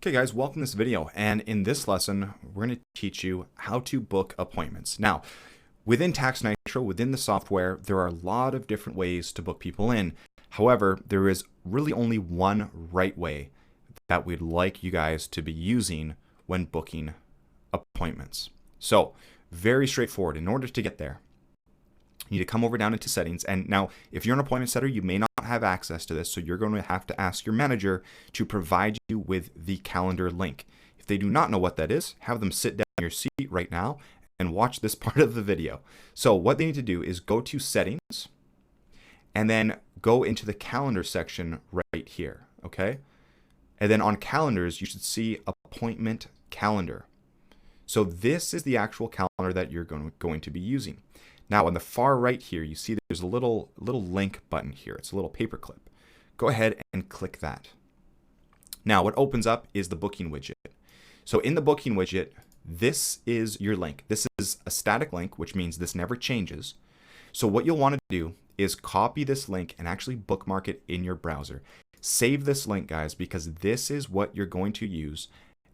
Okay guys, welcome to this video, and in this lesson we're going to teach you how to book appointments. Now, within Tax Nitro, within the software, there are a lot of different ways to book people in. However, there is really only one right way that we'd like you guys to be using when booking appointments. So, very straightforward. In order to get there, you need to come over down into settings, and now if you're an appointment setter, you may not have access to this, so you're going to have to ask your manager to provide you with the calendar link. If they do not know what that is, have them sit down in your seat right now and watch this part of the video. So what they need to do is go to settings and then go into the calendar section right here, okay? And then on calendars, you should see appointment calendar. So this is the actual calendar that you're going to be using. Now on the far right here, you see there's a little link button here. It's a little paperclip. Go ahead and click that. Now what opens up is the booking widget. So in the booking widget, this is your link. This is a static link, which means this never changes. So what you'll want to do is copy this link and actually bookmark it in your browser. Save this link, guys, because this is what you're going to use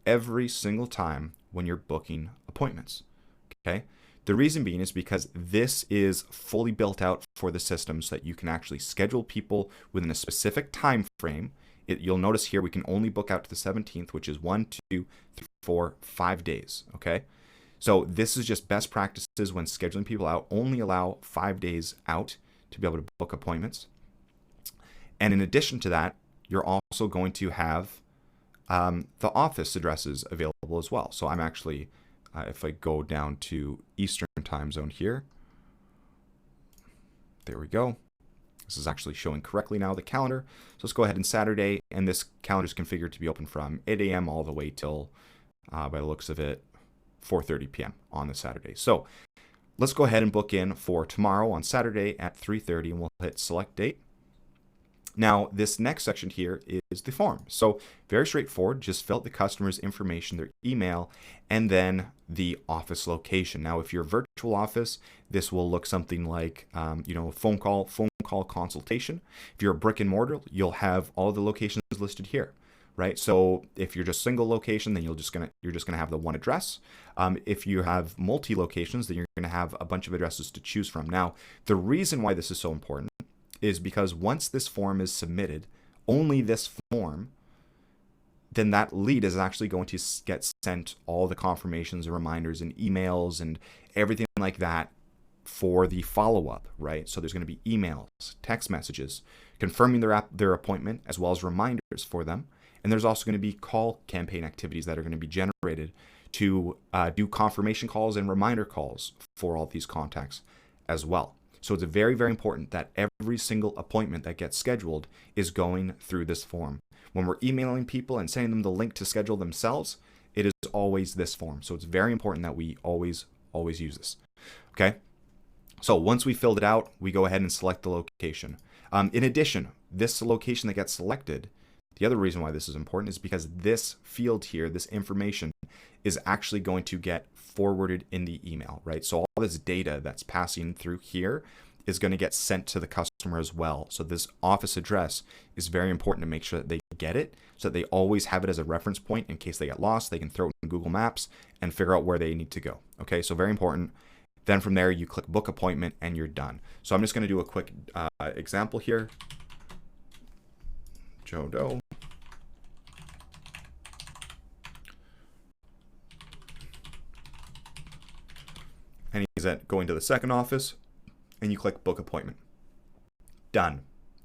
every single time when you're booking appointments, okay? The reason being is because this is fully built out for the system so that you can actually schedule people within a specific time frame. You'll notice here we can only book out to the 17th, which is 1, 2, 3, 4, 5 days, okay? So this is just best practices when scheduling people out. Only allow 5 days out to be able to book appointments. And in addition to that, you're also going to have the office addresses available as well. So I'm actually... if I go down to Eastern time zone here, there we go. This is actually showing correctly now the calendar. So let's go ahead and Saturday, and this calendar is configured to be open from 8 a.m. all the way till, by the looks of it, 4:30 p.m. on the Saturday. So let's go ahead and book in for tomorrow on Saturday at 3:30, and we'll hit select date. Now, this next section here is the form. So very straightforward, just fill out the customer's information, their email, and then the office location. Now, if you're a virtual office, this will look something like, a phone call consultation. If you're a brick and mortar, you'll have all the locations listed here, right? So if you're just single location, then you're just gonna have the one address. If you have multi locations, then you're gonna have a bunch of addresses to choose from. Now, the reason why this is so important is because once this form is submitted, only this form, then that lead is actually going to get sent all the confirmations and reminders and emails and everything like that for the follow-up, right? So there's going to be emails, text messages, confirming their appointment, as well as reminders for them. And there's also going to be call campaign activities that are going to be generated to do confirmation calls and reminder calls for all these contacts as well. So it's very, very important that every single appointment that gets scheduled is going through this form. When we're emailing people and sending them the link to schedule themselves, it is always this form. So it's very important that we always use this. Okay. So once we filled it out, we go ahead and select the location. In addition, this location that gets selected, the other reason why this is important is because this field here, this information, is actually going to get forwarded in the email, right? So all this data that's passing through here is going to get sent to the customer as well. So this office address is very important to make sure that they get it, so that they always have it as a reference point in case they get lost. They can throw it in Google Maps and figure out where they need to go. Okay, so very important. Then from there, you click book appointment and you're done. So I'm just going to do a quick example here. Joe Doe. And he's going to the second office, and you click book appointment. Done.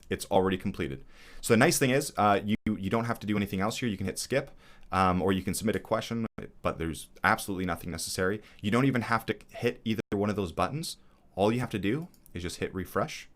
It's already completed. So the nice thing is you don't have to do anything else here. You can hit skip, or you can submit a question, but there's absolutely nothing necessary. You don't even have to hit either one of those buttons. All you have to do is just hit refresh,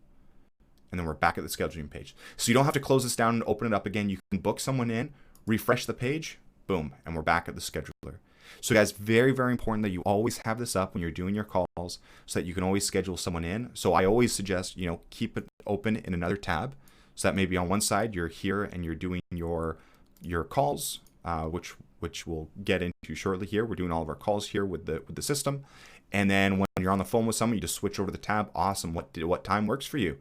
and then we're back at the scheduling page. So you don't have to close this down and open it up again. You can book someone in, refresh the page, boom, and we're back at the scheduler. So guys, very, very important that you always have this up when you're doing your calls so that you can always schedule someone in. So I always suggest, keep it open in another tab so that maybe on one side you're here and you're doing your calls, which we'll get into shortly here. We're doing all of our calls here with the system. And then when you're on the phone with someone, you just switch over the tab. Awesome. What time works for you?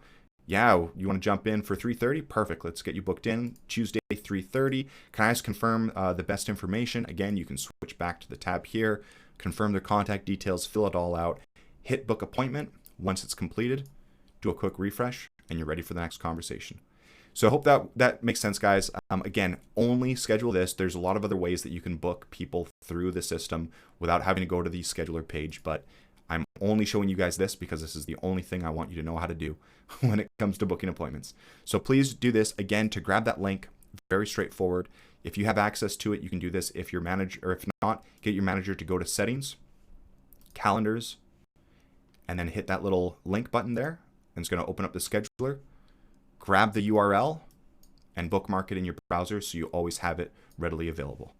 Yeah, you want to jump in for 3:30? Perfect. Let's get you booked in. Tuesday, 3:30. Can I just confirm the best information? Again, you can switch back to the tab here, confirm their contact details, fill it all out, hit book appointment. Once it's completed, do a quick refresh, and you're ready for the next conversation. So I hope that makes sense, guys. Again, only schedule this. There's a lot of other ways that you can book people through the system without having to go to the scheduler page, but I'm only showing you guys this because this is the only thing I want you to know how to do when it comes to booking appointments. So please do this. Again, to grab that link, very straightforward. If you have access to it, you can do this. If your manager, or if not, get your manager to go to settings, calendars, and then hit that little link button there. And it's going to open up the scheduler. Grab the URL and bookmark it in your browser so you always have it readily available.